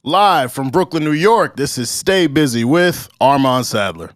Live from Brooklyn, New York, this is Stay Busy with Armon Sadler.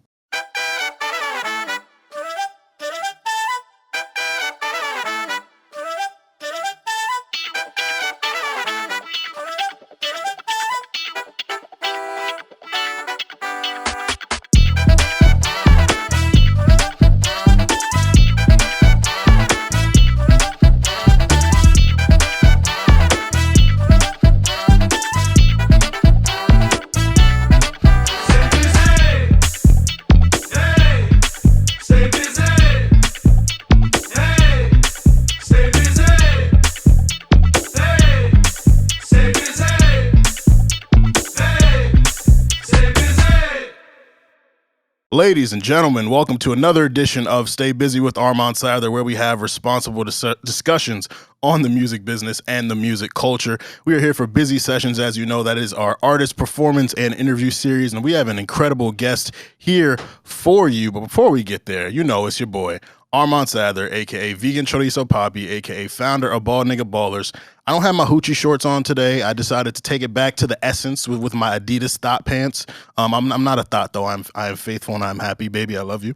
Ladies and gentlemen, welcome to another edition of Stay Busy with Armon Sadler, where we have responsible discussions on the music business and the music culture. We are here for Busy Sessions. As you know, that is our artist performance and interview series, and we have an incredible guest here for you. But before we get there, you know it's your boy, Armon Sadler, a.k.a. Vegan Chorizo Papi, a.k.a. founder of Bald Nigga Ballers. I don't have my hoochie shorts on today. I decided to take it back to the essence with my Adidas thought pants. I'm not a thought, though. I am faithful and I'm happy. Baby, I love you.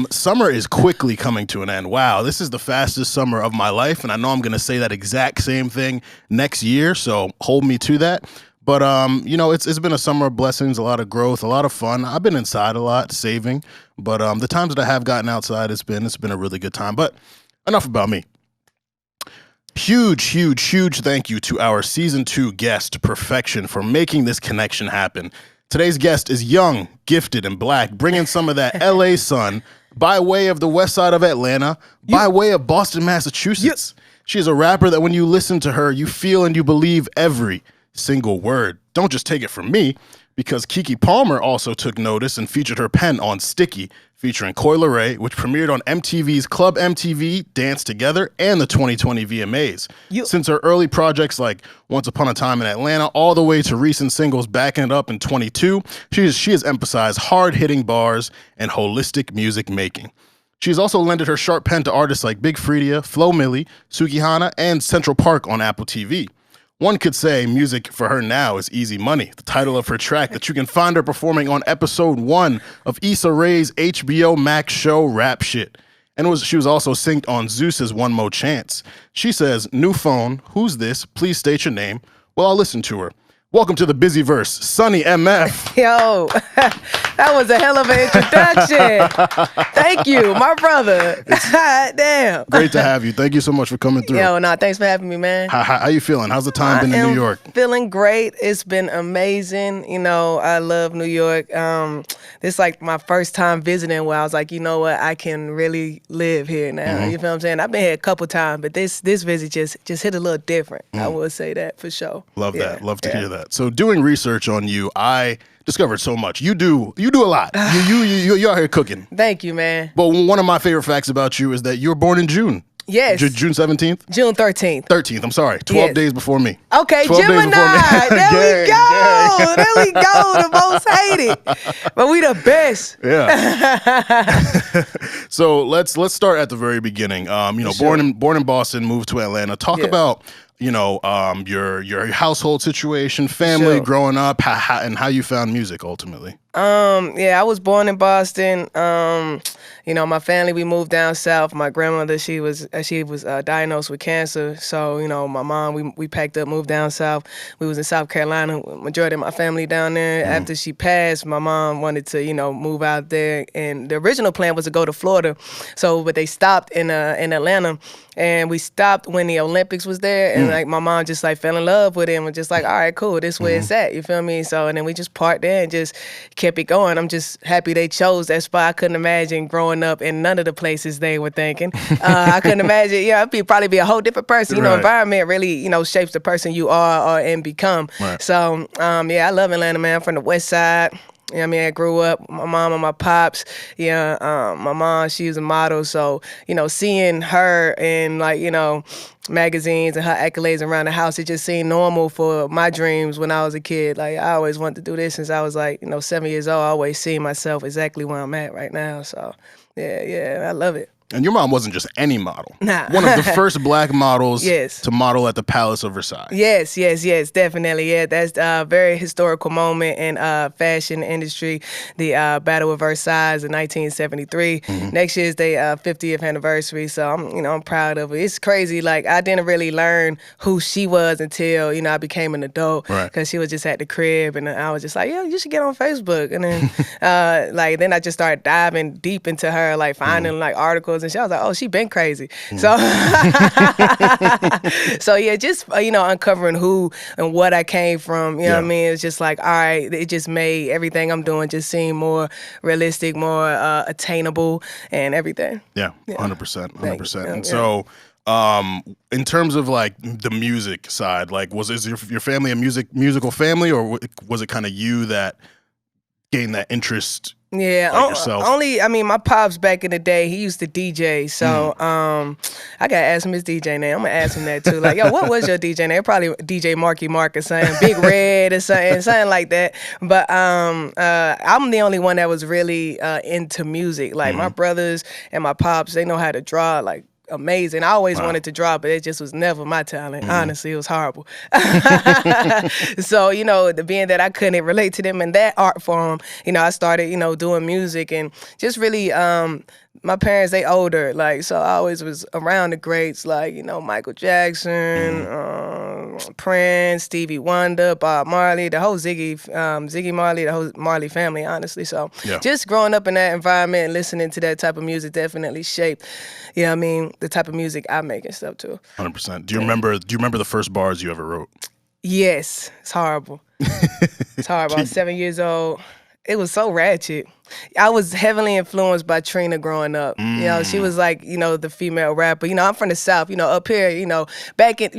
Summer is quickly coming to an end. Wow, this is the fastest summer of my life, and I know I'm going to say that exact same thing next year, so hold me to that. But, it's been a summer of blessings, a lot of growth, a lot of fun. I've been inside a lot, saving. But the times that I have gotten outside, it's been a really good time. But enough about me. Huge thank you to our Season 2 guest, Perfection, for making this connection happen. Today's guest is young, gifted, and black, bringing some of that L.A. sun by way of the west side of Atlanta, by way of Boston, Massachusetts. She is a rapper that when you listen to her, you feel and you believe every single word. Don't just take it from me, because Keke Palmer also took notice and featured her pen on Sticky, featuring Issa Rae, which premiered on MTV's Club MTV, Dance Together, and the 2020 VMAs. Since her early projects like Once Upon a Time in Atlanta, all the way to recent singles backing it up in 22, she has emphasized hard-hitting bars and holistic music making. She has also lended her sharp pen to artists like Big Freedia, Flo Milli, Sugihana, and Central Park on Apple TV. One could say music for her now is easy money, the title of her track that you can find her performing on episode 1 of Issa Rae's HBO Max show Rap Shit. And she was also synced on Zeus's One More Chance. She says, "New phone, who's this? Please state your name." Well, I'll listen to her. Welcome to the Busy Verse, Suni MF. Yo, that was a hell of an introduction. Thank you, my brother. Damn. Great to have you. Thank you so much for coming through. Yo, thanks for having me, man. How you feeling? How's the time been in New York? Feeling great. It's been amazing. I love New York. This is like my first time visiting where I was like, you know what, I can really live here now. Mm-hmm. You feel what I'm saying? I've been here a couple times, but this visit just hit a little different. I would say that for sure. Love that. Love to hear that. So doing research on you, I discovered so much. You do a lot. You're out here cooking. Thank you, man. But one of my favorite facts about you is that you were born in June. Yes. June 17th? June 13th. 13th, I'm sorry. 12 days before me. Okay, Gemini. There we go. There we go. The most hated. But we the best. Yeah. So let's start at the very beginning. Sure. Born in Boston, moved to Atlanta. Talk about your household situation, family, growing up, and how you found music ultimately. I was born in Boston. My family, we moved down south. My grandmother, she was diagnosed with cancer. So, my mom, we packed up, moved down south. We was in South Carolina, majority of my family down there. Mm-hmm. After she passed, my mom wanted to, move out there. And the original plan was to go to Florida. But they stopped in Atlanta. And we stopped when the Olympics was there. And my mom just fell in love with it and was just like, all right, cool, this where it's at. You feel me? So, and then we just parked there and just kept it going. I'm just happy they chose that spot. I couldn't imagine growing up in none of the places they were thinking. I couldn't imagine, I'd probably be a whole different person. Right. Environment really, shapes the person you are and become. Right. So, I love Atlanta, man. I'm from the west side. I grew up, my mom and my pops, my mom, she was a model, so, seeing her in, magazines and her accolades around the house, it just seemed normal for my dreams when I was a kid. I always wanted to do this since I was, 7 years old. I always see myself exactly where I'm at right now, so, yeah, I love it. And your mom wasn't just any model. Nah. One of the first black models Yes. to model at the Palace of Versailles. Yes, definitely. Yeah, that's a very historical moment in fashion industry. The Battle of Versailles in 1973. Next year is their 50th anniversary, so I'm proud of it. It's crazy. Like, I didn't really learn who she was until I became an adult, because she was just at the crib, and I was just like, yeah, you should get on Facebook, and then then I just started diving deep into her, like finding like articles, and she was like, oh, she been crazy. So so yeah, just uncovering who and what I came from. You know what I mean? It's just like, all right, it just made everything I'm doing just seem more realistic, more attainable, and everything. Yeah, 100%, 100%. And so, in terms of like the music side, like is your family a musical family, or was it kind of you that gained that interest? Yeah, like yourself? My pops back in the day, he used to DJ, so I gotta ask him his DJ name. I'm gonna ask him that too. Like, yo, what was your DJ name? Probably DJ Marky Mark or something, Big Red or something like that. But I'm the only one that was really into music. Like my brothers and my pops, they know how to draw like amazing. I always wanted to draw, but it just was never my talent. Honestly, it was horrible. So, being that I couldn't relate to them in that art form, I started, doing music, and just really, my parents, they older, like, so I always was around the greats, like, Michael Jackson, Prince, Stevie Wonder, Bob Marley, the whole Ziggy Marley, the whole Marley family, honestly. So just growing up in that environment and listening to that type of music definitely shaped, the type of music I make and stuff too. 100%. Do you remember the first bars you ever wrote? Yes. It's horrible. It's horrible. I was 7 years old. It was so ratchet. I was heavily influenced by Trina growing up. She was like, the female rapper. I'm from the South. Up here, back in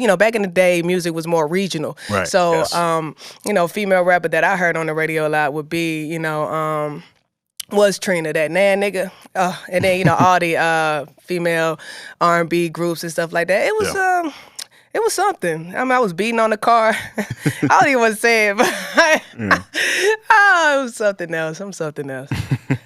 the day, music was more regional. Right. So, female rapper that I heard on the radio a lot would be, was Trina, that nan nigga. And then, all the female R&B groups and stuff like that. It was it was something. I was beating on the car. I don't even want to say it, but it was something else. I'm something else.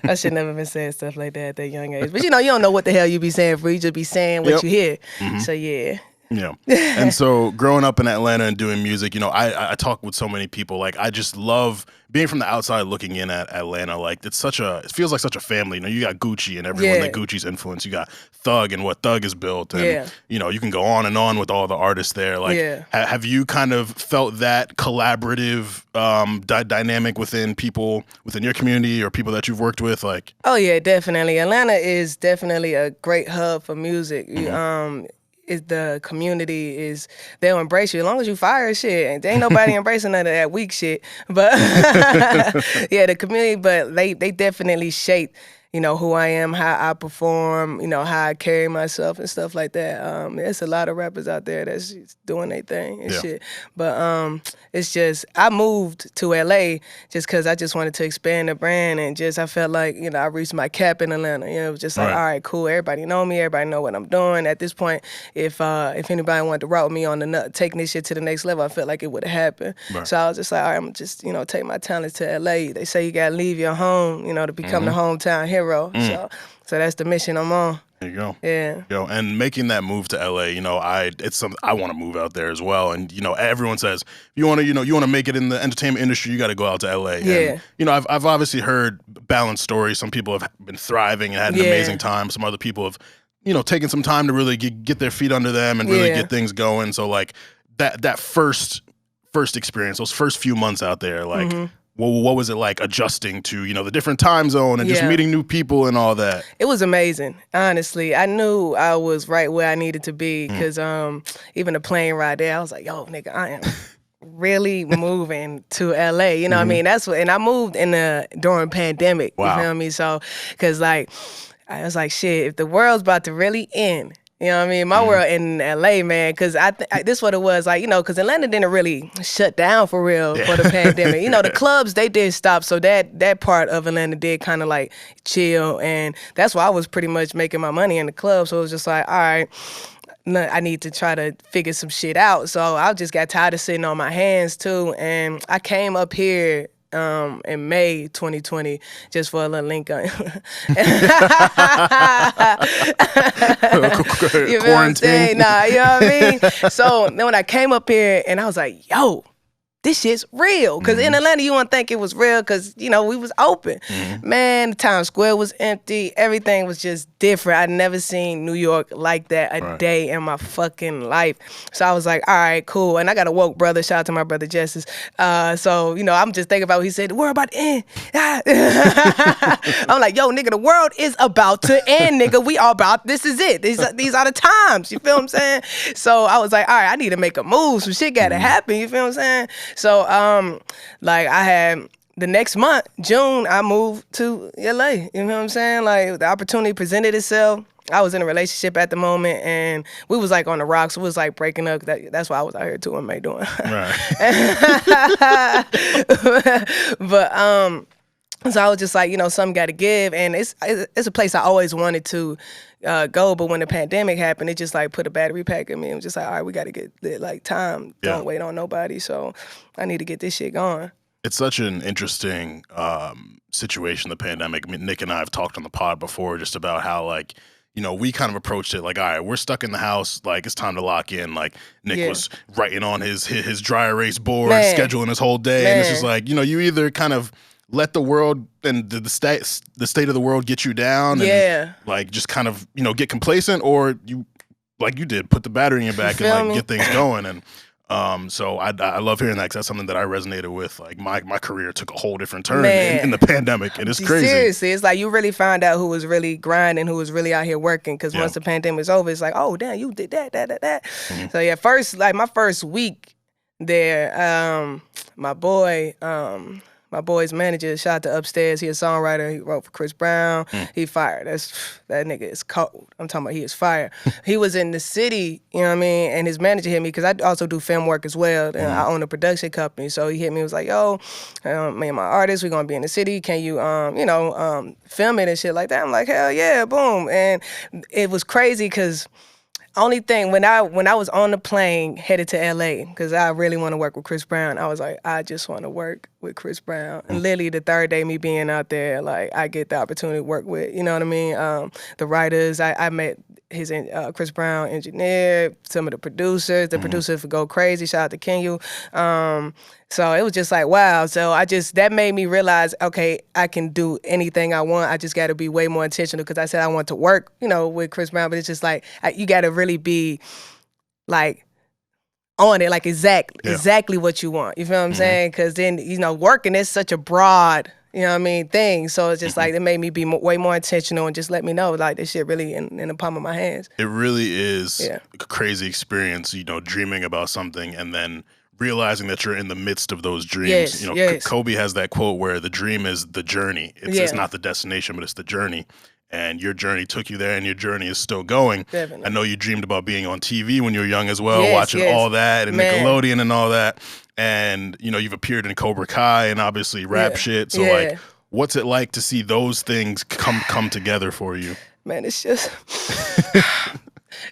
I should never been saying stuff like that at that young age. But you don't know what the hell you be saying for. You just be saying what you hear. So yeah. Yeah. And so growing up in Atlanta and doing music, I talk with so many people. Like, I just love being from the outside looking in at Atlanta. Like, it feels like such a family. You got Gucci and everyone that Gucci's influenced. You got Thug and what Thug has built. And, you can go on and on with all the artists there. Like, have you kind of felt that collaborative dynamic within people, within your community or people that you've worked with? Like, oh, yeah, definitely. Atlanta is definitely a great hub for music. The community they'll embrace you as long as you fire shit, and there ain't nobody embracing none of that weak shit. But yeah, the community, but they definitely shape who I am, how I perform, how I carry myself and stuff like that. There's a lot of rappers out there that's just doing their thing and shit. But it's just, I moved to LA just because I just wanted to expand the brand, and just I felt like, I reached my cap in Atlanta. It was just like, all right, cool, everybody know me, everybody know what I'm doing. At this point, if anybody wanted to route me on taking this shit to the next level, I felt like it would have happened. Right. So I was just like, all right, I'm just, take my talents to LA. They say you gotta leave your home, to become the hometown hero. So that's the mission I'm on. There you go. Yeah. And making that move to LA, it's something I want to move out there as well. And everyone says you want to make it in the entertainment industry, you got to go out to LA. Yeah. And, I've obviously heard balanced stories. Some people have been thriving and had an amazing time. Some other people have, taken some time to really get their feet under them and really get things going. So like that first experience, those first few months out there, like. What was it like adjusting to, the different time zone and just meeting new people and all that? It was amazing, honestly. I knew I was right where I needed to be because even the plane ride there, I was like, yo, nigga, I am really moving to LA. You know what I mean? And I moved during pandemic. Wow. You feel me? So, because I was like, shit, if the world's about to really end, you know what I mean? My world in LA, man, because this what it was, like, because Atlanta didn't really shut down for real for the pandemic. The clubs, they did stop, so that part of Atlanta did kind of like chill, and that's why I was pretty much making my money in the club. So it was just like, all right, I need to try to figure some shit out. So I just got tired of sitting on my hands too, and I came up here in May 2020 just for a little link on. You feel what I'm saying? Nah, you know what I mean? So then when I came up here and I was like, yo, this shit's real. Because in Atlanta, you wouldn't think it was real because, you know, we was open. Man, the Times Square was empty. Everything was just different. I'd never seen New York like that a day in my fucking life. So I was like, all right, cool. And I got a woke brother. Shout out to my brother, Justice. So, you know, I'm just thinking about what he said. The world about to end. I'm like, yo, nigga, the world is about to end, nigga. We all about, this is it. These are the times. You feel what I'm saying? So I was like, all right, I need to make a move. Some shit got to happen. You feel what I'm saying? So, like I had the next month, June, I moved to LA. You know what I'm saying? Like the opportunity presented itself. I was in a relationship at the moment, and we was like on the rocks. We was like breaking up. That's why I was out here too in May doing. Right. But so I was just like, you know, something got to give, and it's a place I always wanted to go, but when the pandemic happened, it just like put a battery pack in me. It was just like, all right, we got to get like time. Don't wait on nobody. So I need to get this shit going. It's such an interesting situation, the pandemic. I mean, Nick and I have talked on the pod before just about how, like, you know, we kind of approached it like, all right, we're stuck in the house. Like, it's time to lock in. Like, Nick was writing on his dry erase board, scheduling his whole day. And it's just like, you know, you either kind of let the world and the state of the world get you down and like just kind of, you know, get complacent, or you, like you did, put the battery in your back and like get things going. And so I love hearing that, because that's something that I resonated with. Like my career took a whole different turn in the pandemic, and it's crazy. Seriously, it's like you really found out who was really grinding, who was really out here working, because once the pandemic's over, it's like, oh damn, you did that. So yeah, my first week there, my boy's manager, shout out to Upstairs, he a songwriter, he wrote for Chris Brown, he fired. That nigga is cold. I'm talking about he is fired. He was in the city, you know what I mean, and his manager hit me, because I also do film work as well, and I own a production company, so he hit me, was like, yo, me and my artist, we're gonna be in the city, can you, film it and shit like that? I'm like, hell yeah, boom. And it was crazy, because only thing, when I was on the plane headed to LA, because I really want to work with Chris Brown, I was like, I just want to work with Chris Brown. And literally the third day me being out there, like I get the opportunity to work with, you know what I mean? The writers, I met his Chris Brown engineer, some of the producers. The producers would go crazy. Shout out to Kenyu. So it was just like, wow. So that made me realize, okay, I can do anything I want. I just got to be way more intentional, because I said I want to work, you know, with Chris Brown, but it's just like, you got to really be like on it, like exactly what you want. You feel what I'm saying? Because then, you know, working is such a broad, you know what I mean, thing. So it's just like, it made me be way more intentional and just let me know, like, this shit really in the palm of my hands. It really is a crazy experience, you know, dreaming about something and then realizing that you're in the midst of those dreams. You know, Kobe has that quote where the dream is the journey. It's not the destination, but it's the journey. And your journey took you there, and your journey is still going. Definitely. I know you dreamed about being on TV when you were young as well, watching all that and Nickelodeon and all that. And, you know, you've appeared in Cobra Kai and obviously rap shit. So, like, what's it like to see those things come together for you? Man, it's just...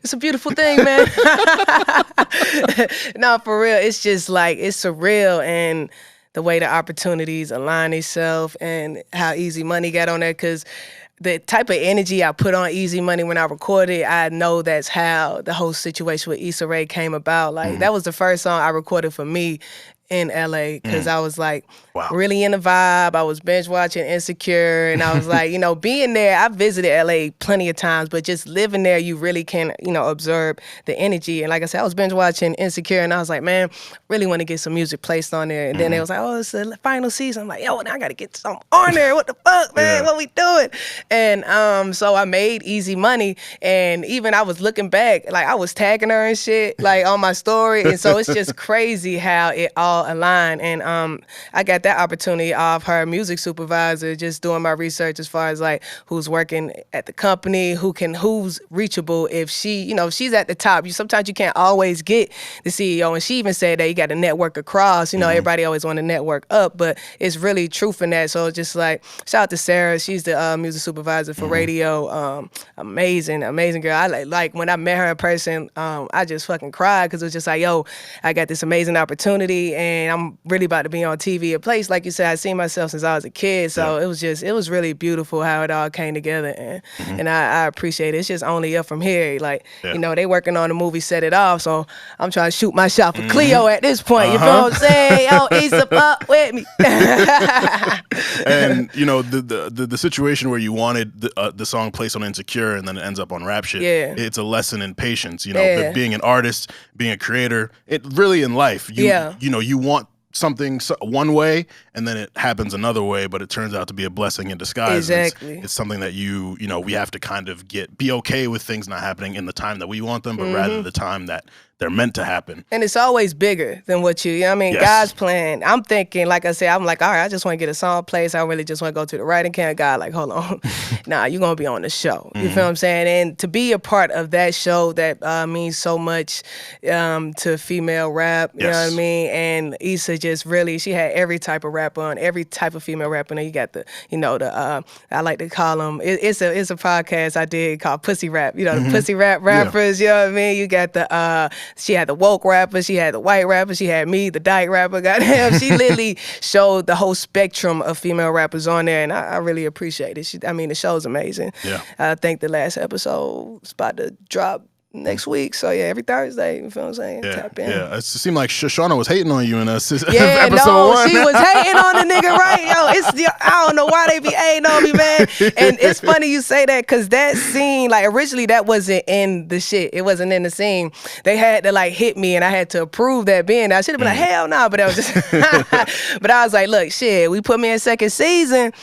It's a beautiful thing, man. No, for real. It's just like, it's surreal, and the way the opportunities align itself and how Easy Money got on there, because the type of energy I put on Easy Money when I recorded, I know that's how the whole situation with Issa Rae came about. Like, that was the first song I recorded for me in LA, because I was like really in the vibe. I was binge watching Insecure, and I was like, you know, being there, I visited LA plenty of times, but just living there, you really can, you know, observe the energy. And like I said, I was binge watching Insecure, and I was like, man, really want to get some music placed on there. And then they was like, oh, it's the final season. I'm like, yo, now I got to get something on there. What the fuck, man? What we doing? And so I made Easy Money, and even I was looking back, like I was tagging her and shit, like on my story. And so it's just crazy how it all aligned. And I got that opportunity off her music supervisor, just doing my research as far as like who's working at the company, who's reachable. If she, you know, if she's at the top, sometimes you can't always get the CEO. And she even said that you got to network across. You know, everybody always want to network up, but it's really truth in that. So it's just like, shout out to Sarah. She's the music supervisor for radio. Amazing girl. I like when I met her in person, I just fucking cried, because it was just like, yo, I got this amazing opportunity. and I'm really about to be on TV. A place, like you said, I seen myself since I was a kid, so it was really beautiful how it all came together, and I appreciate it. It's just only up from here. Like, you know, they working on the movie Set It Off, so I'm trying to shoot my shot for Cleo at this point. You feel what I'm saying? Yo, Issa, fuck with me. And you know, the situation where you wanted the song placed on Insecure and then it ends up on Rap Shit. Yeah. It's a lesson in patience. You know, being an artist, being a creator, it really in life. You know, you want something one way and then it happens another way, but it turns out to be a blessing in disguise. Exactly. It's something that you know, we have to kind of be okay with things not happening in the time that we want them, but rather the time that they're meant to happen. And it's always bigger than what you know what I mean? God's plan. I'm thinking, like I said, I'm like, all right, I just want to get a song placed. I don't really just want to go to the writing camp. God, like, hold on. Nah, you're going to be on the show. You feel what I'm saying? And to be a part of that show that means so much to female rap, you know what I mean? And Issa just really, she had every type of rap on, every type of female rap on. You got the, you know, I like to call them, it's a podcast I did called Pussy Rap. You know, the pussy rap rappers, you know what I mean? You got the, she had the woke rapper, she had the white rapper, she had me, the dyke rapper. Goddamn, she literally showed the whole spectrum of female rappers on there, and I really appreciate it. I mean, the show's amazing. Yeah. I think the last episode is about to drop next week. So yeah, every Thursday, you feel what I'm saying? Tap in. Yeah, it seemed like Shoshana was hating on you in episode 1. She was hating on the nigga, right? Yo, I don't know why they be hating on me, man. And it's funny you say that, because that scene, like, originally that wasn't in the shit. It wasn't in the scene. They had to like hit me and I had to approve that being. I should have been like, hell no, but I was just but I was like, look, shit, we put me in second season.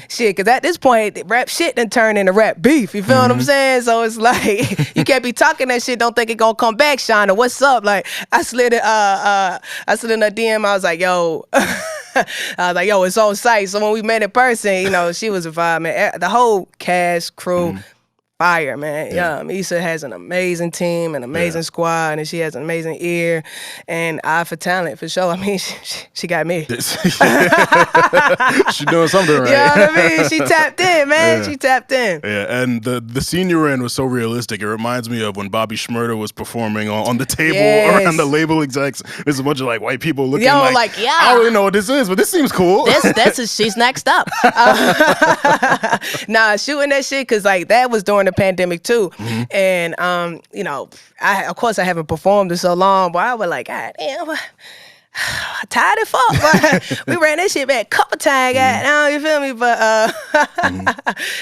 Shit, because at this point, rap shit done turned into rap beef. You feel what I'm saying? So it's like, you can't be talking that shit, don't think it gonna come back, Shauna. What's up? Like, I slid in a DM. I was like, yo, it's on site. So when we met in person, you know, she was a vibe, man. The whole cast, crew, fire, man. Yeah. Issa has an amazing team, an amazing squad, and she has an amazing ear and eye for talent, for sure. I mean, she got me. She doing something right. You know what I mean? She tapped in, man. She tapped in. Yeah, and the scene you were in was so realistic. It reminds me of when Bobby Shmurda was performing on the table around the label execs. There's a bunch of like white people looking like, I don't really know what this is, but this seems cool. She's next up. Nah, shooting that shit, because like that was during the pandemic too, and you know, of course I haven't performed in so long, but I was like, God damn, tired as fuck. We ran that shit back a couple times, you feel me? But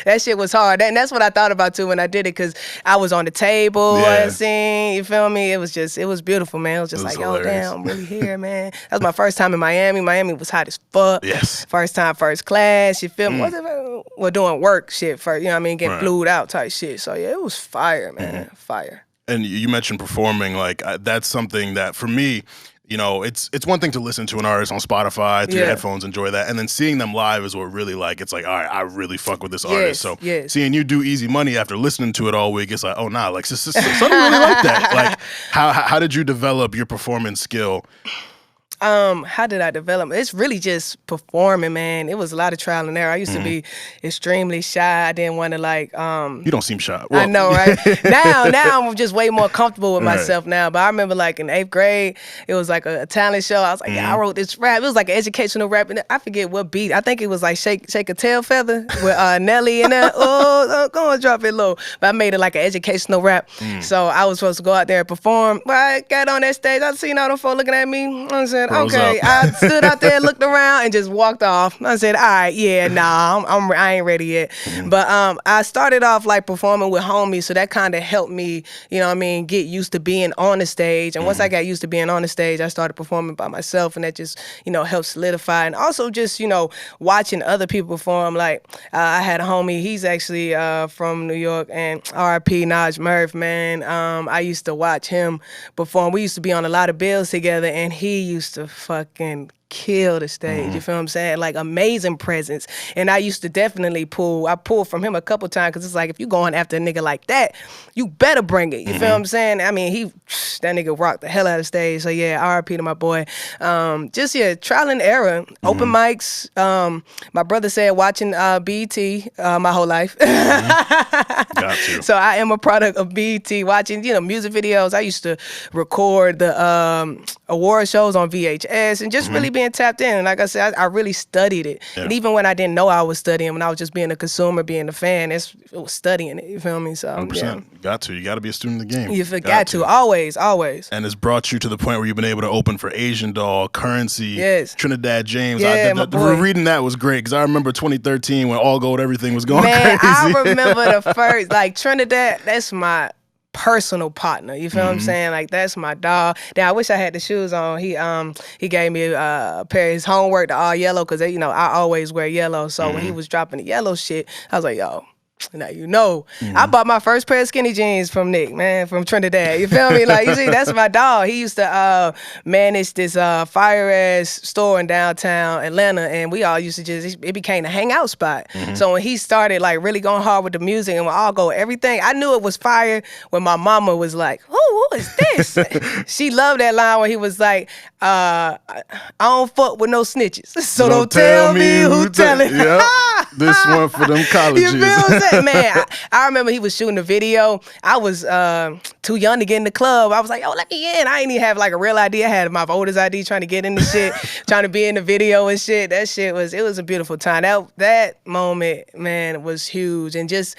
that shit was hard, and that's what I thought about too when I did it, because I was on the table, scene, you feel me? It was beautiful, man. It was just like, hilarious. Yo, damn, I'm really here, man. That was my first time in Miami. Miami was hot as fuck. Yes. First time, first class, you feel me? We're doing work shit first, you know what I mean? Get flued out type shit. So yeah, it was fire, man. Fire. And you mentioned performing, like that's something that for me, you know, it's one thing to listen to an artist on Spotify through your headphones, enjoy that, and then seeing them live is what really, like, it's like, all right, I really fuck with this artist. So seeing you do Easy Money after listening to it all week, it's like, oh nah, like something really like that. Like, how did you develop your performance skill? How did I develop? It's really just performing, man. It was a lot of trial and error. I used to be extremely shy. I didn't want to like You don't seem shy. Well. I know, right? now I'm just way more comfortable with myself now. But I remember like in 8th grade, it was like a talent show. I was like, I wrote this rap. It was like an educational rap, and I forget what beat. I think it was like Shake a Tail Feather with Nelly and that. Go and drop it low. But I made it like an educational rap. So I was supposed to go out there and perform. But I got on that stage. I seen all them folks looking at me. I said, okay. I stood out there, looked around, and just walked off. I said, all right, I ain't ready yet. But I started off like performing with homies, so that kind of helped me, you know what I mean, get used to being on the stage. And once I got used to being on the stage, I started performing by myself, and that just, you know, helped solidify. And also just, you know, watching other people perform. Like I had a homie, he's actually from New York, and R.I.P. Naj Murph, man. I used to watch him perform. We used to be on a lot of bills together, and he used to fucking kill the stage. You feel what I'm saying? Like amazing presence. And I used to definitely pull from him a couple times because it's like if you going after a nigga like that, you better bring it. You feel what I'm saying? I mean, that nigga rocked the hell out of stage. So yeah, RIP to my boy. Trial and error, open mics. My brother said watching BET my whole life. Got to. So I am a product of BET, watching, music videos. I used to record the award shows on VHS and just really being tapped in. And like I said, I really studied it. Yeah. And even when I didn't know I was studying, when I was just being a consumer, being a fan, it was studying it. You feel me? So 100%. Yeah. Got to. You got to be a student of the game. You got to. Always. And it's brought you to the point where you've been able to open for Asian Doll, Currency, yes, Trinidad James. Yeah, reading that was great because I remember 2013 when All Gold everything was going crazy. I remember the first, like Trinidad, that's my personal partner. You feel what I'm saying? Like that's my dog. Now I wish I had the shoes on. He gave me a pair of his homework, the all yellow, because I always wear yellow. So when he was dropping the yellow shit, I was like, yo. Now I bought my first pair of skinny jeans from Nick, man, from Trinidad. You feel me? Like, you see, that's my dog. He used to manage this fire-ass store in downtown Atlanta, and we all used to it became a hangout spot. So when he started, like, really going hard with the music and all go everything, I knew it was fire when my mama was like, who is this? She loved that line when he was like, I don't fuck with no snitches, so don't tell me who telling. Yep. This one for them colleges. You feel what I'm saying? Man, I remember he was shooting a video. I was too young to get in the club. I was like, let me in. I ain't even have like a real ID. I had my voter's ID trying to get in the shit, trying to be in the video and shit. That shit was a beautiful time. That moment, man, was huge. And just,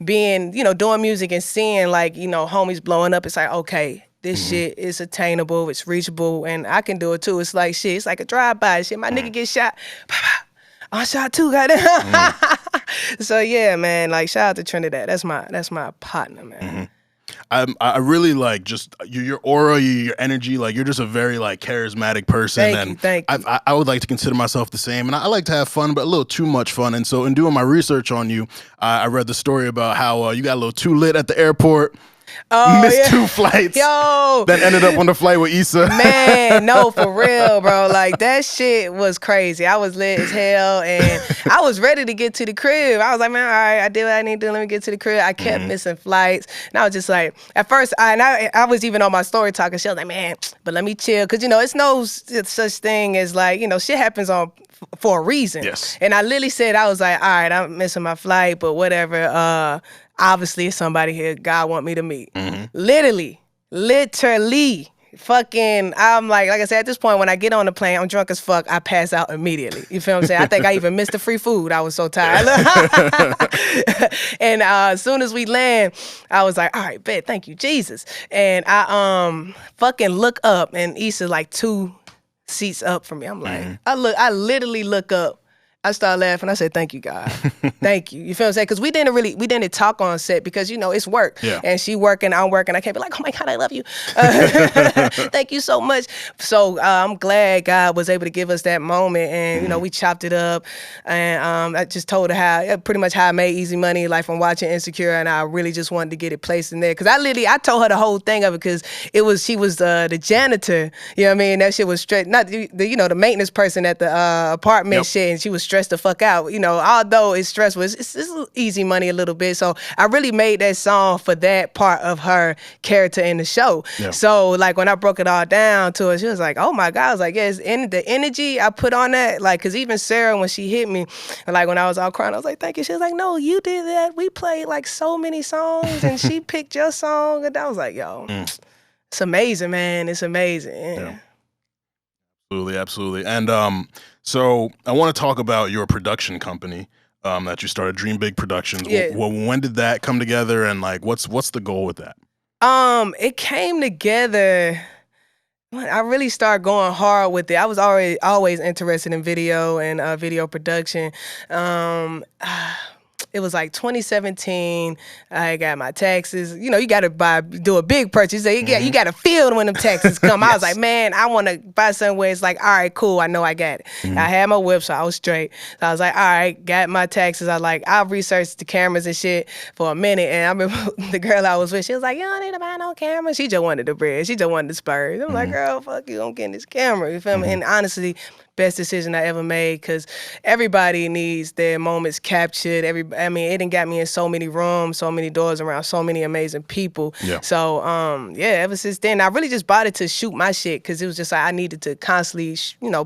being, doing music and seeing like, homies blowing up, it's like, okay, this shit is attainable, it's reachable, and I can do it too. It's like shit, it's like a drive-by shit. My nigga get shot. I shot too, goddamn. So yeah, man, like shout out to Trinidad. That's my partner, man. I really like just your aura, your energy. Like you're just a very like charismatic person. Thank you. I would like to consider myself the same, and I like to have fun, but a little too much fun. And so in doing my research on you, I read the story about how you got a little too lit at the airport. Missed 2 flights. Yo. Then ended up on the flight with Issa. Man, no, for real, bro. Like, that shit was crazy. I was lit as hell, and I was ready to get to the crib. I was like, man, all right, I did what I need to do. Let me get to the crib. I kept missing flights. And I was just like, at first, I was even on my story talking. She was like, man, but let me chill. Because, it's no such thing as like, shit happens for a reason. Yes. And I literally said, I was like, all right, I'm missing my flight, but whatever. Obviously, it's somebody here God want me to meet. Literally. Fucking, I'm like I said, at this point, when I get on the plane, I'm drunk as fuck. I pass out immediately. You feel what I'm saying? I think I even missed the free food. I was so tired. And as soon as we land, I was like, all right, bet, thank you, Jesus. And I fucking look up, and Issa's like 2 seats up from me. I'm like, I literally look up. I started laughing. I said, thank you, God. Thank you. You feel what I'm saying? Because we didn't talk on set because, it's work. Yeah. And she working, I'm working. I can't be like, oh my God, I love you. Thank you so much. So I'm glad God was able to give us that moment. And, we chopped it up. And I just told her pretty much how I made easy money, like from watching Insecure. And I really just wanted to get it placed in there. Because I told her the whole thing of it because she was the janitor. You know what I mean? That shit was straight, not the maintenance person at the apartment shit. And she was stressed the fuck out. Although it's stressful, it's easy money a little bit. So I really made that song for that part of her character in the show. Yeah. So like when I broke it all down to her, she was like, oh my God. I was like, yes, the energy I put on that, like, because even Sarah, when she hit me, like when I was all crying, I was like, thank you. She was like, no, you did that. We played like so many songs and she picked your song. And I was like, yo, it's amazing, man. It's amazing. Yeah. Absolutely. And so I want to talk about your production company that you started, Dream Big Productions. Yeah. When did that come together, and like what's the goal with that? It came together when I really started going hard with it. I was always interested in video and video production. it was like 2017. I got my taxes. You know, you got to do a big purchase. You got to feel when them taxes come. Yes. I was like, man, I want to buy something where it's like, all right, cool. I know I got it. I had my whip, so I was straight. So I was like, all right, got my taxes. I researched the cameras and shit for a minute. And I remember the girl I was with, she was like, you don't need to buy no camera. She just wanted the bread. She just wanted the spurs. I'm like, girl, fuck you, I'm getting this camera. You feel me? And honestly, best decision I ever made, because everybody needs their moments captured. I mean, it done got me in so many rooms, so many doors around so many amazing people. Yeah. So, ever since then, I really just bought it to shoot my shit, because it was just like I needed to constantly,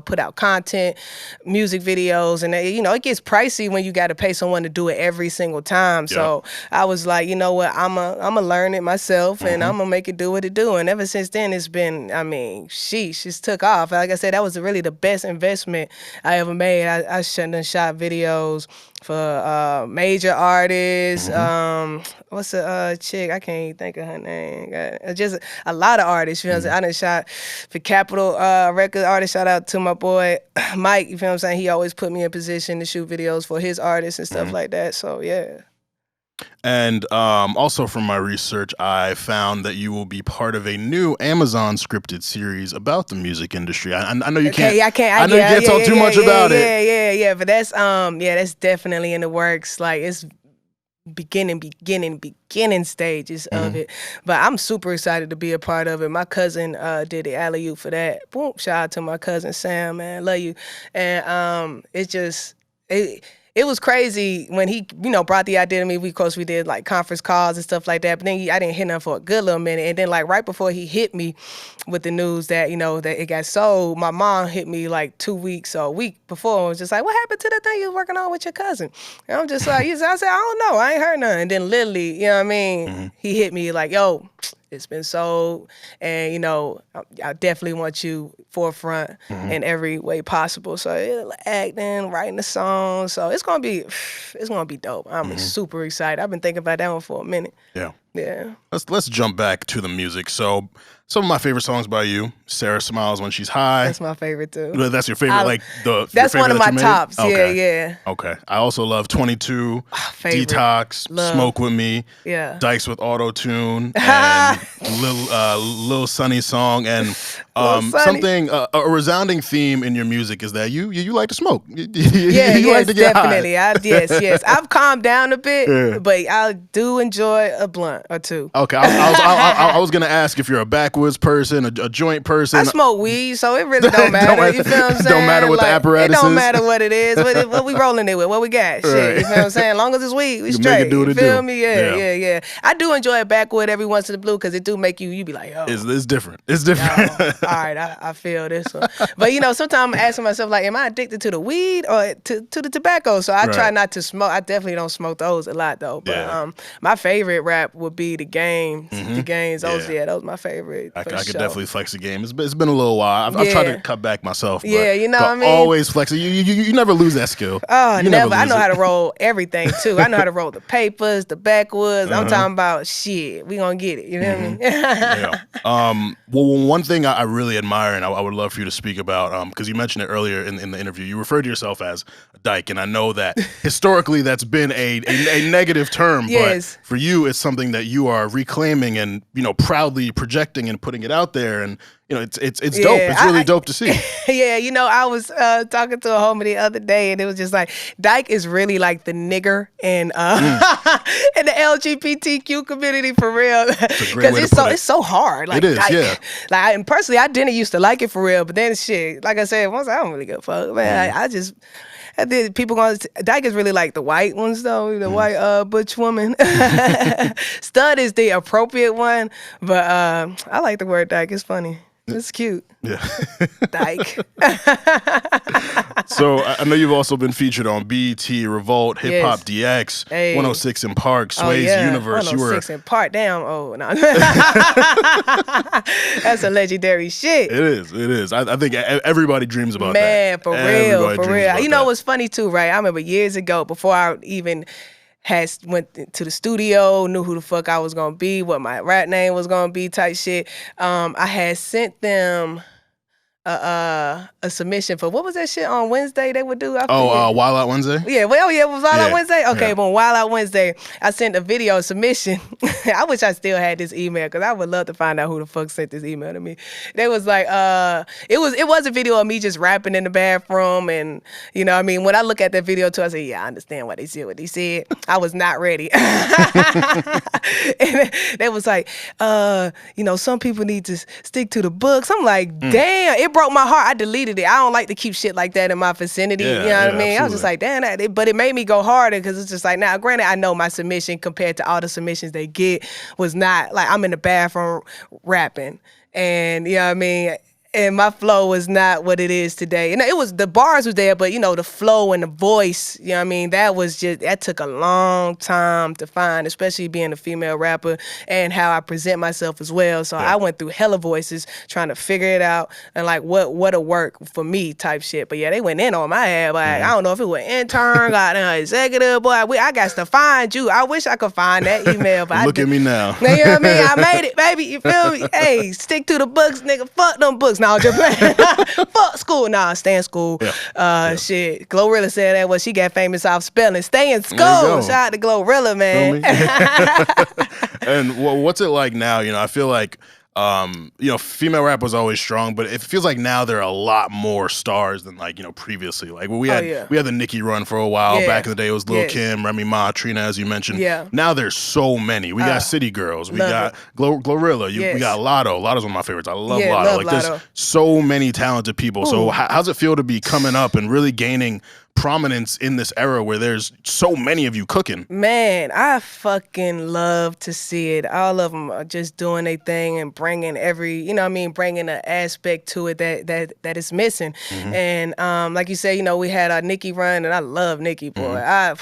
put out content, music videos, and it gets pricey when you got to pay someone to do it every single time. Yep. So I was like, you know what, I'm a learn it myself, and I'm gonna make it do what it do. And ever since then, it's been, I mean, sheesh, just took off. Like I said, that was really the best investment I ever made. I done shot videos for major artists. What's the chick? I can't even think of her name. Just a lot of artists. You know what I'm saying? I done shot for Capitol record artists. Shout out to my boy Mike. You feel what I'm saying? He always put me in position to shoot videos for his artists and stuff like that. So yeah. And also from my research, I found that you will be part of a new Amazon scripted series about the music industry. I know you can't. I know you can't talk too much about it. Yeah. But that's definitely in the works. Like it's beginning stages of it. But I'm super excited to be a part of it. My cousin did the alley-oop for that. Boom! Shout out to my cousin Sam, man, love you. And it was crazy when he, brought the idea to me. Of course, we did like conference calls and stuff like that. But then I didn't hear nothing for a good little minute. And then like right before he hit me with the news that, that it got sold, my mom hit me like 2 weeks or a week before and was just like, what happened to the thing you was working on with your cousin? And I'm just like, I said, I don't know. I ain't heard nothing. And then literally, you know what I mean? He hit me like, yo, it's been sold, and I definitely want you forefront in every way possible. So acting, writing the song, so it's gonna be dope. I'm super excited. I've been thinking about that one for a minute. Yeah. Let's jump back to the music. So some of my favorite songs by you, Sarah Smiles When She's High. That's my favorite too. That's your favorite, that's one of my tops. Okay. Yeah. Okay. I also love 22, Detox, Love. Smoke With Me, Yeah. Dykes with Auto Tune, and Lil Sunny song, and something a resounding theme in your music is that you like to smoke. You like to get definitely. high. Yes. I've calmed down a bit, but I do enjoy a blunt or two. Okay. I was gonna ask if you're a backwoods person, a joint person. I smoke weed, so it really don't matter. You feel what I'm saying? Don't matter what the apparatus is. It don't matter what it is. What we rolling it with? What we got? Shit. You feel what I'm saying? As long as it's weed, we straight. Make it do what you it feel do. me? Yeah. I do enjoy a backwood every once in a blue, because it do make you be like, oh. It's different. It's different. All right, I feel this one. But sometimes I'm asking myself, like, am I addicted to the weed or to the tobacco? So I try not to smoke. I definitely don't smoke those a lot though. But my favorite rap would be The Game. The Games. Those my favorite. I could definitely flex the game. It's been a little while. I've tried to cut back myself. But what I mean? Always flex it. You never lose that skill. Oh, never. I know how to roll everything too. I know how to roll the papers, the backwoods. I'm talking about shit. We gonna get it. You know what I mean? Yeah. Well, one thing I really admire, and I would love for you to speak about, because you mentioned it earlier in the interview. You referred to yourself as a dyke, and I know that historically that's been a negative term. Yes. But for you, it's something that you are reclaiming and proudly projecting and putting it out there, and it's dope. It's really dope to see. Yeah, I was talking to a homie the other day, and it was just like, dyke is really like the nigger and in the LGBTQ community, for real. Because it's so hard. Like, it is, dyke. yeah. Like, and personally, I didn't used to like it for real, but then shit, like I said, once I don't really give a fuck, man. I just. People dyke is really like the white ones though, the white butch woman. Stud is the appropriate one, but I like the word dyke. It's funny. It's cute. Yeah. Dyke. So I know you've also been featured on BET, Revolt, Hip Hop DX, 106 in Park, Sway's Universe. 106 in Park. Damn. Oh, no. That's a legendary shit. It is. I think everybody dreams about that. Man, for real. You know what's funny too, right? I remember years ago, before I even went to the studio, knew who the fuck I was gonna be, what my rap name was gonna be, type shit. I had sent them a submission for what was that shit on Wednesday they would do? Wild Out Wednesday? Yeah, well, yeah, it was Wild Out Yeah, Wednesday? Okay, yeah. but on Wild Out Wednesday, I sent a video submission. I wish I still had this email because I would love to find out who the fuck sent this email to me. They was like, it was a video of me just rapping in the bathroom, and you know what I mean? When I look at that video too, I say, yeah, I understand why they said what they said. I was not ready. And they was like, you know, some people need to stick to the books. I'm like, damn, it broke my heart. I deleted it. I don't like to keep shit like that in my vicinity. Yeah, you know what I mean? absolutely. I was just like, damn, but it made me go harder because it's just like, now, granted, I know my submission compared to all the submissions they get was not, like, I'm in the bathroom rapping. And, you know what I mean? And my flow was not what it is today. And it was, the bars was there, but you know, the flow and the voice, you know what I mean? That took a long time to find, especially being a female rapper and how I present myself as well. So I went through hella voices trying to figure it out and like what'll work for me type shit. But yeah, they went in on my head. Like, I don't know if it was intern, goddamn executive, boy. I got to find you. I wish I could find that email. But Look at me now. You know what I mean? I made it, baby. You feel me? Hey, stick to the books, nigga. Fuck them books. No, just playing. Fuck school. Nah, stay in school. Shit. Glorilla said that was she got famous off spelling. Stay in school. Shout out to Glorilla, man. And what's it like now? You know, I feel like you know, female rap was always strong, but it feels like now there are a lot more stars than like, you know, previously. Like we had the Nicki run for a while. Back in the day it was Lil Kim, Remy Ma, Trina, as you mentioned. Now there's so many. We got City Girls. We got Glorilla. We got Lotto. Lotto's one of my favorites. I love Lotto. Like Lotto. There's so many talented people. Ooh. So how's it feel to be coming up and really gaining prominence in this era where there's so many of you cooking? Man, I fucking love to see it. All of them are just doing their thing and bringing you know what I mean, bringing an aspect to it that is missing. And like you said, you know, we had our Nicki run, and I love Nicki, boy. I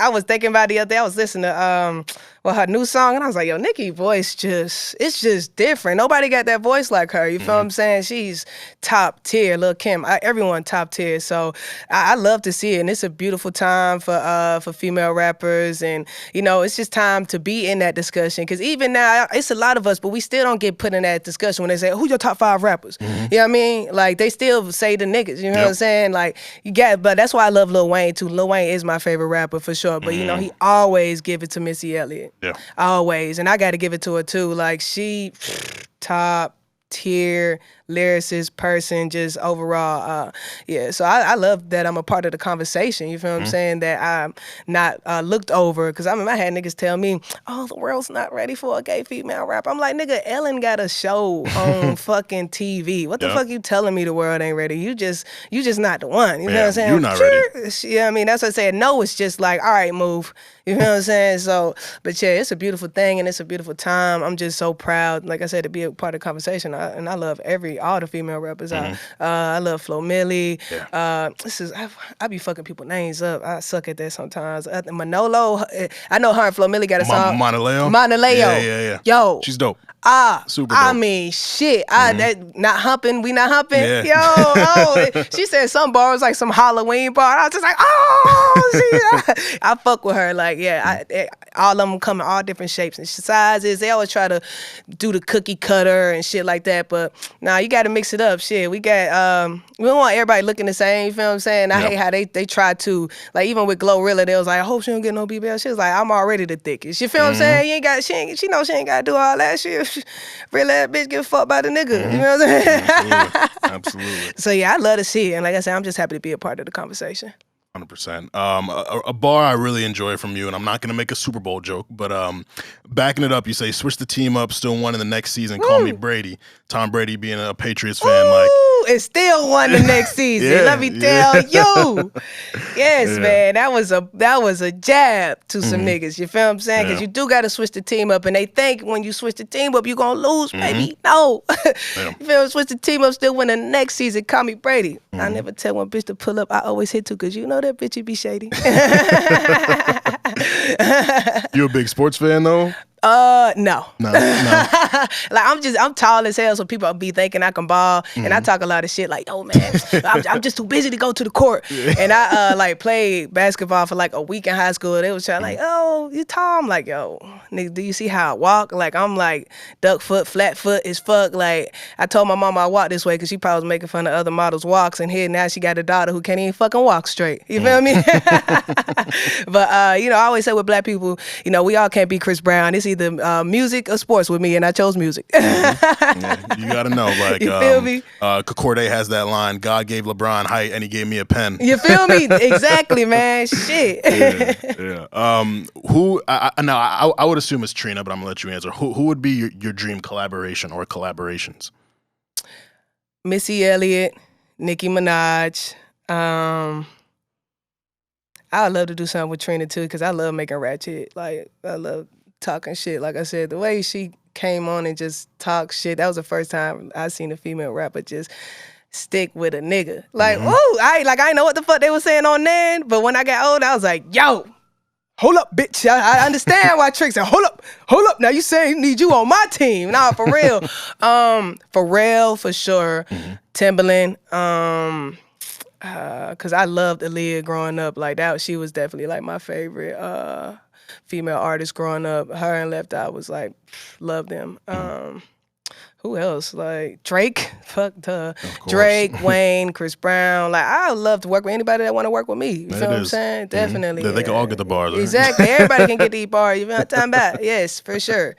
was thinking about it the other day. I was listening to her new song, and I was like, yo, Nicki voice it's just different. Nobody got that voice like her. You feel what I'm saying? She's top tier. Lil Kim, everyone top tier. So I love to see it, and it's a beautiful time for female rappers, and you know, it's just time to be in that discussion. Because even now, it's a lot of us, but we still don't get put in that discussion when they say, who's your top 5 rappers? You know what I mean? Like, they still say the niggas. You know what I'm saying? Like, but that's why I love Lil Wayne too. Lil Wayne is my favorite rapper for sure. But you know, he always give it to Missy Elliott. Always. And I got to give it to her too. Like, she top tier lyricist person, just overall. So I love that I'm a part of the conversation. You feel what I'm saying? That I'm not looked over. Because I mean, I had niggas tell me, oh, the world's not ready for a gay female rapper. I'm like, nigga, Ellen got a show on fucking TV. What the fuck you telling me the world ain't ready? You just not the one. You know what I'm saying? You're not ready. You know what I mean? That's what I said. No, it's just like, all right, move. You know what I'm saying? So, but yeah, it's a beautiful thing and it's a beautiful time. I'm just so proud, like I said, to be a part of the conversation. And I love all the female rappers. I love Flo Milli. I be fucking people names up. I suck at that sometimes. Manolo, I know her and Flo Milli got a song. Monaleo. Yeah. Yo. She's dope. Super dope. I mean, shit. That not humping. We not humping. Yo, she said some bar was like some Halloween bar. I was just like, I fuck with her. Like, all of them come in all different shapes and sizes. They always try to do the cookie cutter and shit like that. But nah, you got to mix it up. Shit, we got we don't want everybody looking the same. You feel what I'm saying? I hate how they try to, like, even with Glorilla, they was like, I hope she don't get no BBL. She was like, I'm already the thickest. You feel what I'm saying? She know she ain't got to do all that shit. Real ass bitch give a fuck about the nigga. You know what I'm saying? Absolutely. So yeah, I love to see it. And like I said, I'm just happy to be a part of the conversation. 100%. A bar I really enjoy from you, and I'm not going to make a Super Bowl joke, but backing it up, you say, switch the team up, still won in the next season, call me Brady. Tom Brady being a Patriots fan. Like, and still won the next season. Let me tell you. Yes, man. That was a jab to some niggas. You feel what I'm saying? Because you do got to switch the team up, and they think when you switch the team up, you're going to lose, baby. No. You feel me? Switch the team up, still win the next season, call me Brady. I never tell one bitch to pull up. I always hit to, because you know that bitch, you be shady. You a big sports fan, though? No. No. Like I'm tall as hell, so people be thinking I can ball, and I talk a lot of shit. Like, oh man, I'm just too busy to go to the court. And I like played basketball for like a week in high school. They was trying like, oh, you tall? I'm like, yo, nigga, do you see how I walk? Like I'm like duck foot, flat foot as fuck. Like I told my mama I walk this way because she probably was making fun of other models' walks, and here now she got a daughter who can't even fucking walk straight. You feel me? But you know, I always say with black people, you know, we all can't be Chris Brown. It's either music or sports with me, and I chose music. Yeah, you gotta know, like, you feel me? Corday has that line: "God gave LeBron height, and he gave me a pen." You feel me? Exactly, man. Shit. Yeah. Who? I would assume it's Trina, but I'm gonna let you answer. Who would be your dream collaboration or collaborations? Missy Elliott, Nicki Minaj. I would love to do something with Trina too, because I love making ratchet. Like I love talking shit. Like I said, the way she came on and just talk shit, that was the first time I seen a female rapper just stick with a nigga. Like, ooh, I know what the fuck they were saying on then, but when I got old, I was like, yo, hold up, bitch. I understand why Trick said, hold up. Now you saying you need you on my team. Nah, for real. Pharrell, for sure. Timbaland, cause I loved Aaliyah growing up. Like that, she was definitely like my favorite female artist growing up. Her and Left Eye was like, love them. Who else? Like Drake, Drake, Wayne, Chris Brown. Like I would love to work with anybody that want to work with me. You feel what I'm saying? Definitely. They can all get the bars. Right? Exactly. Everybody can get these bars. You know what I'm talking about? Yes, for sure.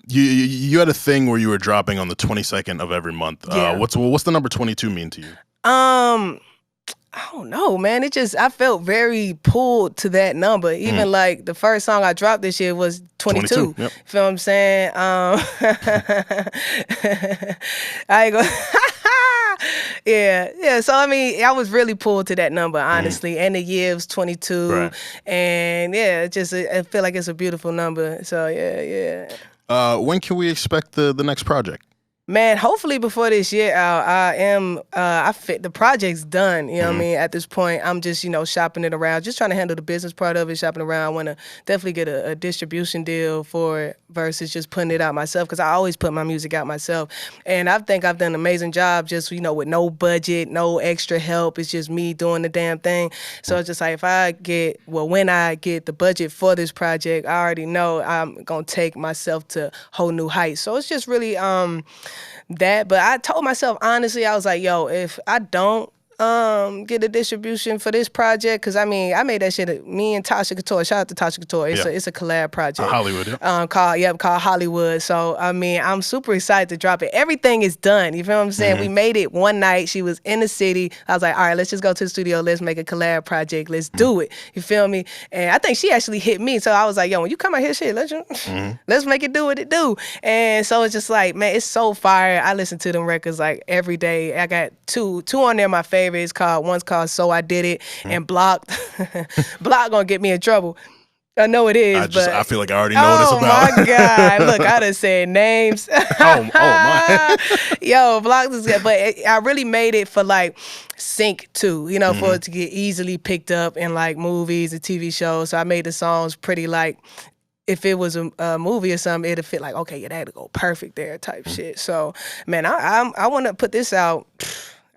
You had a thing where you were dropping on the 22nd of every month. Yeah. What's the number 22 mean to you? I don't know, man. I felt very pulled to that number. Even like the first song I dropped this year was 22. Yep. Feel what I'm saying? I ain't gonna Yeah. So I mean, I was really pulled to that number, honestly. And the year was 22. Right. And yeah, I feel like it's a beautiful number. So yeah. When can we expect the next project? Man, hopefully before this year out, the project's done, you know what I mean? At this point, I'm just, shopping it around, just trying to handle the business part of it, shopping around. I want to definitely get a distribution deal for it versus just putting it out myself, because I always put my music out myself. And I think I've done an amazing job just, with no budget, no extra help. It's just me doing the damn thing. So it's just like when I get the budget for this project, I already know I'm going to take myself to whole new heights. So it's just really that. But I told myself, honestly, I was like, yo, if I don't get a distribution for this project, because I mean, I made that shit, me and Tasha Couture, shout out to Tasha Couture, it's a collab project. Hollywood, yeah. Called Hollywood. So I mean, I'm super excited to drop it. Everything is done, you feel what I'm saying? We made it one night, she was in the city, I was like, all right, let's just go to the studio, let's make a collab project, let's do it, you feel me? And I think she actually hit me, so I was like, yo, when you come out here, shit, let's make it do what it do. And so it's just like, man, it's so fire. I listen to them records like every day. I got two on there, my favorite. One's called So I Did It, and Blocked. Block gonna get me in trouble. I know it is. I feel like I already know what it's about. Oh my God. Look, I done said names. oh my. Yo, Blocked is good. But I really made it for like sync too, for it to get easily picked up in like movies and TV shows. So I made the songs pretty like, if it was a movie or something, it'd fit like, okay, yeah, that'd go perfect there type shit. So, man, I want to put this out.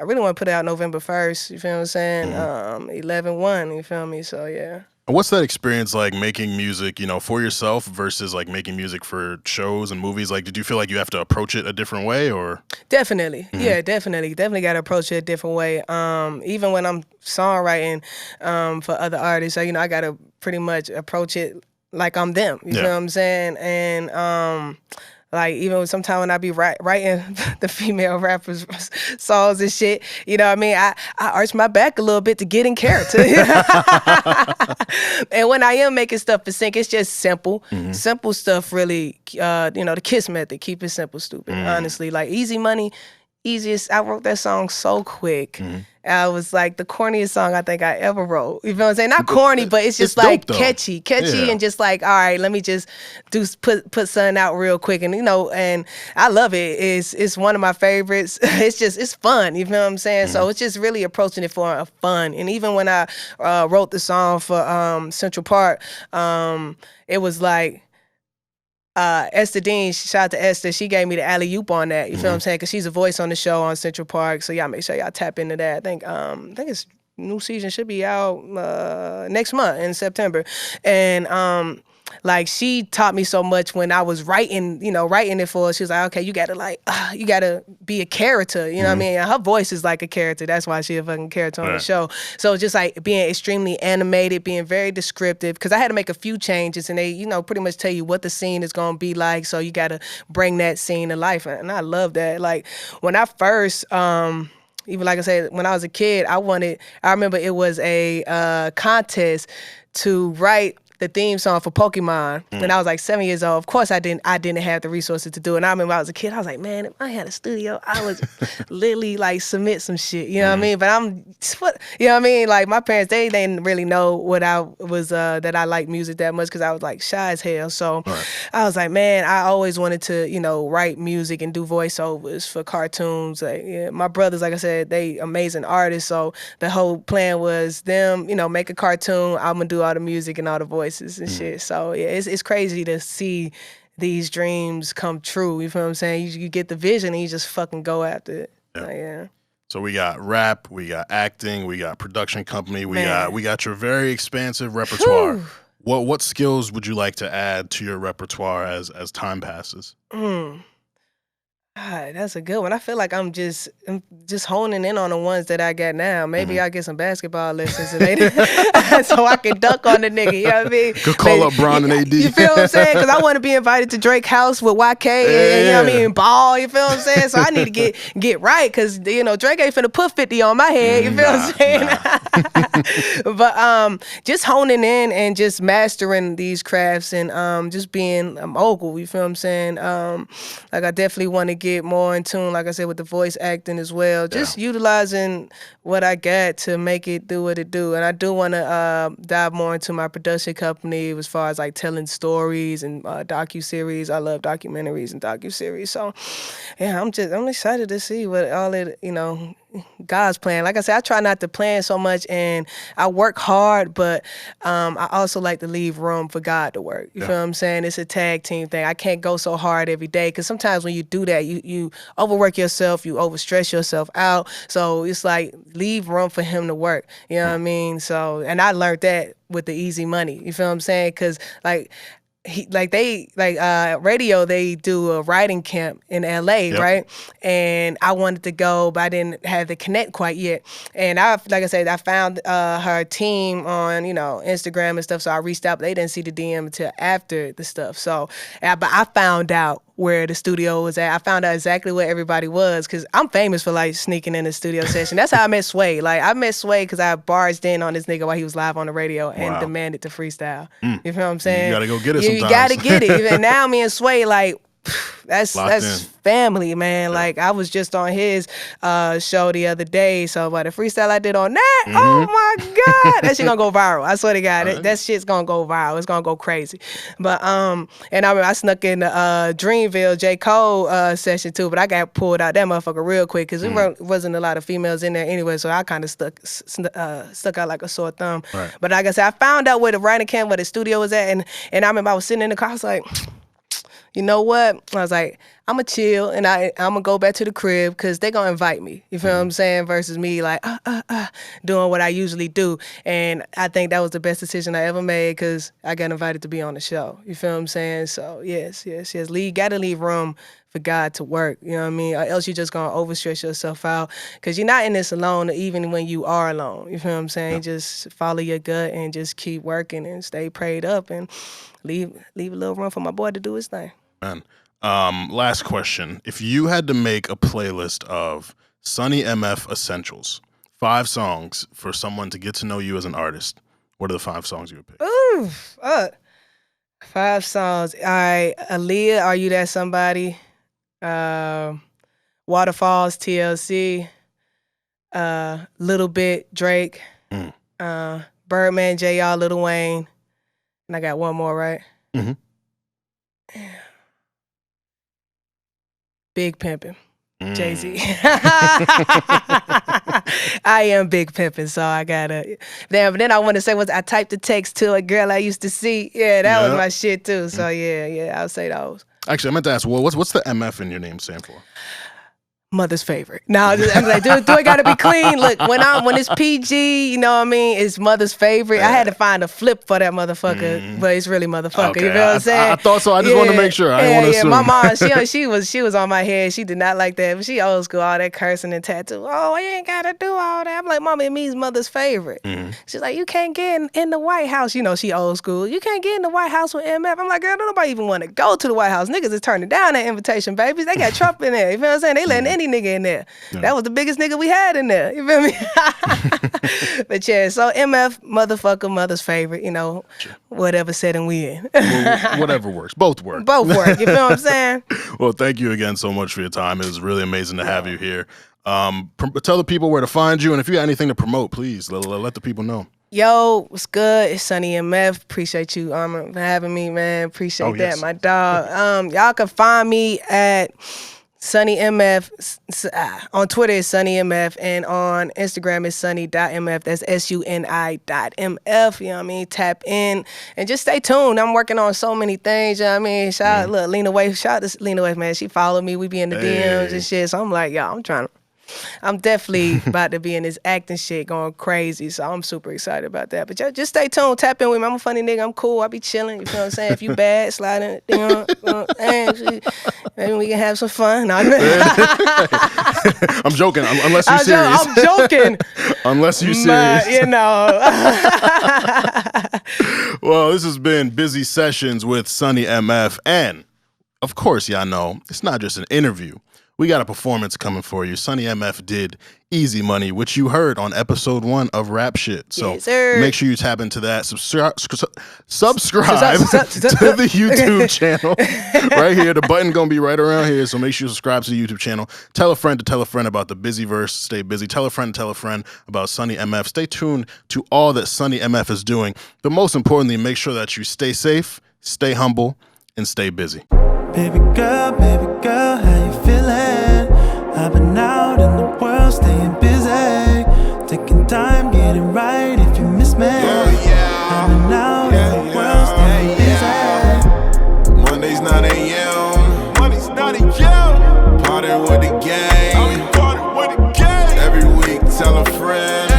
I really want to put it out November 1st, you feel what I'm saying? 11/1, you feel me? So, yeah. What's that experience like making music, for yourself versus like making music for shows and movies? Like, did you feel like you have to approach it a different way or? Definitely. Yeah, definitely. Definitely got to approach it a different way. Even when I'm songwriting for other artists, I got to pretty much approach it like I'm them, you feel what I'm saying? And, like, even sometimes when I be writing the female rappers' songs and shit, you know what I mean? I arch my back a little bit to get in character. And when I am making stuff for sync, it's just simple. Simple stuff, really, the KISS method. Keep it simple, stupid, honestly. Like, Easy Money, easiest. I wrote that song so quick. I was like the corniest song I think I ever wrote. You feel what I'm saying? Not corny, but it's just like dope, catchy, and just like, all right, let me just put something out real quick, and and I love it. It's one of my favorites. It's fun. You feel what I'm saying? So it's just really approaching it for a fun. And even when I wrote the song for Central Park, it was like, Esther Dean, shout out to Esther. She gave me the alley-oop on that. You feel what I'm saying? Because she's a voice on the show on Central Park. So y'all make sure y'all tap into that. I think it's new season should be out next month in September. And like she taught me so much when I was writing it for her. She was like, okay, you gotta be a character. You know what I mean? And her voice is like a character. That's why she a fucking character on the show. So just like being extremely animated, being very descriptive. Because I had to make a few changes, and they, pretty much tell you what the scene is gonna be like. So you gotta bring that scene to life, and I love that. Like when I first. Even like I said, when I was a kid, I remember it was a contest to write the theme song for Pokemon when I was like 7 years old. Of course, I didn't have the resources to do it. And I remember I was a kid, I was like, man, if I had a studio, I would literally like submit some shit. You know what I mean? But you know what I mean? Like my parents, they didn't really know what I was, that I liked music that much because I was like shy as hell. So I was like, man, I always wanted to, write music and do voiceovers for cartoons. Like, yeah, my brothers, like I said, they amazing artists. So the whole plan was them, make a cartoon. I'm gonna do all the music and all the voices and shit. So yeah, it's crazy to see these dreams come true. You feel what I'm saying? You get the vision and you just fucking go after it. Yeah. Like, yeah. So we got rap, we got acting, we got production company, we got your very expansive repertoire. What skills would you like to add to your repertoire as time passes? God, that's a good one. I feel like I'm just honing in on the ones that I got now. Maybe I'll get some basketball lessons later so I can dunk on the nigga. You know what I mean? Could call up Bron and AD. You feel what I'm saying? Because I want to be invited to Drake house with YK and you know what I mean? Ball, you feel what I'm saying? So I need to get right because, Drake ain't finna put 50 on my head. You feel what I'm saying? But just honing in and just mastering these crafts and just being a mogul. You feel what I'm saying? Like I definitely want to get more in tune, like I said, with the voice acting as well. Just utilizing what I got to make it do what it do. And I do want to dive more into my production company as far as like telling stories and docuseries. I love documentaries and docuseries. So yeah, I'm excited to see what all it, God's plan. Like I said, I try not to plan so much and I work hard, but I also like to leave room for God to work. You feel what I'm saying? It's a tag team thing. I can't go so hard every day because sometimes when you do that, you overwork yourself, you overstress yourself out. So it's like leave room for him to work. You know what I mean? So, and I learned that with the Easy Money. You feel what I'm saying? Because radio, they do a writing camp in LA, right? And I wanted to go, but I didn't have the connect quite yet. And I found her team on, Instagram and stuff. So I reached out, but they didn't see the DM until after the stuff. So, but I found out where the studio was at. I found out exactly where everybody was because I'm famous for like sneaking in the studio session. That's how I met Sway. Like I met Sway because I barged in on this nigga while he was live on the radio and demanded to freestyle. You feel what I'm saying? You gotta go get it sometimes. You gotta get it. Even now me and Sway like that's family, man. Like I was just on his show the other day. So by the freestyle I did on that, oh my God, that shit gonna go viral. I swear to God, that shit's gonna go viral. It's gonna go crazy. But and I remember I snuck in the Dreamville J. Cole session too, but I got pulled out that motherfucker real quick because there wasn't a lot of females in there anyway. So I kind of stuck out like a sore thumb. Right. But like I said, I found out where the writing camp, where the studio was at, and I remember I was sitting in the car. I was like, you know what? I was like, I'm going to chill and I'm going to go back to the crib because they're going to invite me. You feel what I'm saying? Versus me like, doing what I usually do. And I think that was the best decision I ever made because I got invited to be on the show. You feel what I'm saying? So yes. Got to leave room for God to work. You know what I mean? Or else you're just going to overstress yourself out because you're not in this alone even when you are alone. You feel what I'm saying? Yep. Just follow your gut and just keep working and stay prayed up and leave a little room for my boy to do his thing. Man. Last question. If you had to make a playlist of Suni MF essentials, 5 songs for someone to get to know you as an artist, what are the 5 songs you would pick? Ooh, 5 songs. All right, Aaliyah, Are You That Somebody? Waterfalls, TLC. Little Bit, Drake. Birdman, J.R., Lil Wayne. And I got one more, right? Mm-hmm. Big Pimpin'. Jay-Z. I am big pimping, so I gotta. But then I want to say I typed a text to a girl I used to see. Yeah, that was my shit too. So yeah, I'll say those. Actually, I meant to ask, well, what's the MF in your name stand for? Mother's favorite. No, I'm like, do it gotta be clean? Look, when it's PG, you know what I mean, it's mother's favorite. I had to find a flip for that motherfucker, but it's really motherfucker. Okay. You know what I'm saying? I thought so. I just wanted to make sure. I didn't want to assume. My mom, she was on my head. She did not like that. But she old school, all that cursing and tattoo. Oh, you ain't gotta do all that. I'm like, Mama, it means mother's favorite. She's like, you can't get in the White House. You know, she old school. You can't get in the White House with MF. I'm like, girl, don't nobody even want to go to the White House. Niggas is turning down that invitation, babies. They got Trump in there. You feel what I'm saying? They letting any nigga in there. Yeah. That was the biggest nigga we had in there. You feel me? But yeah, so MF, motherfucker, mother's favorite, you know, whatever setting we in. Well, whatever works. Both work. Both work. You feel what I'm saying? Well, thank you again so much for your time. It was really amazing to have you here. Tell the people where to find you, and if you got anything to promote, please let the people know. Yo, what's good? It's Suni MF. Appreciate you, Armon, for having me, man. Appreciate that, my dog. Y'all can find me at Suni MF. On Twitter it's Suni MF, and on Instagram it's Suni.mf. That's SUNI.mf. You know what I mean? Tap in and just stay tuned. I'm working on so many things. You know what I mean? Shout out, Lena Waif. Shout out to Lena Waif, man. She followed me. We be in the DMs and shit. So I'm like, yo, I'm definitely about to be in this acting shit going crazy, so I'm super excited about that. But just stay tuned, tap in with me. I'm a funny nigga, I'm cool, I be chilling, you feel what I'm saying? If you bad, slide in, maybe we can have some fun. No, I'm joking, unless you're serious. I'm joking. Unless you're serious. But, you know. Well, this has been Busy Sessions with Suni MF, and of course, y'all know, it's not just an interview. We got a performance coming for you. Suni MF did Easy Money, which you heard on episode 1 of Rap Shit. So make sure you tap into that. Subscribe to the YouTube channel right here. The button going to be right around here, so make sure you subscribe to the YouTube channel. Tell a friend to tell a friend about the Busy Verse. Stay busy. Tell a friend to tell a friend about Suni MF. Stay tuned to all that Suni MF is doing. But most importantly, make sure that you stay safe, stay humble, and stay busy. Baby girl, how you feeling? I've been out in the world, staying busy, taking time, getting right if you miss me. I've been out in the world, staying busy. Mondays 9 a.m. Party with the gang. Every week, tell a friend.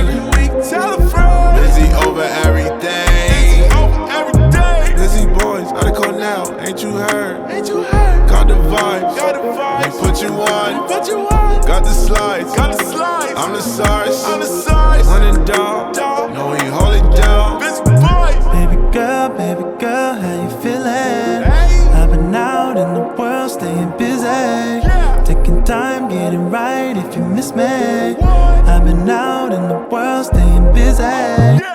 Busy over everything. Busy boys, gotta call now. Ain't you heard? Got the vibes. They put you on. Got the slides. I'm the SARS. Running down. No, we hold it down. Baby girl, how you feeling? I've been out in the world, staying busy, taking time, getting right if you miss me. I've been out in the world, staying busy.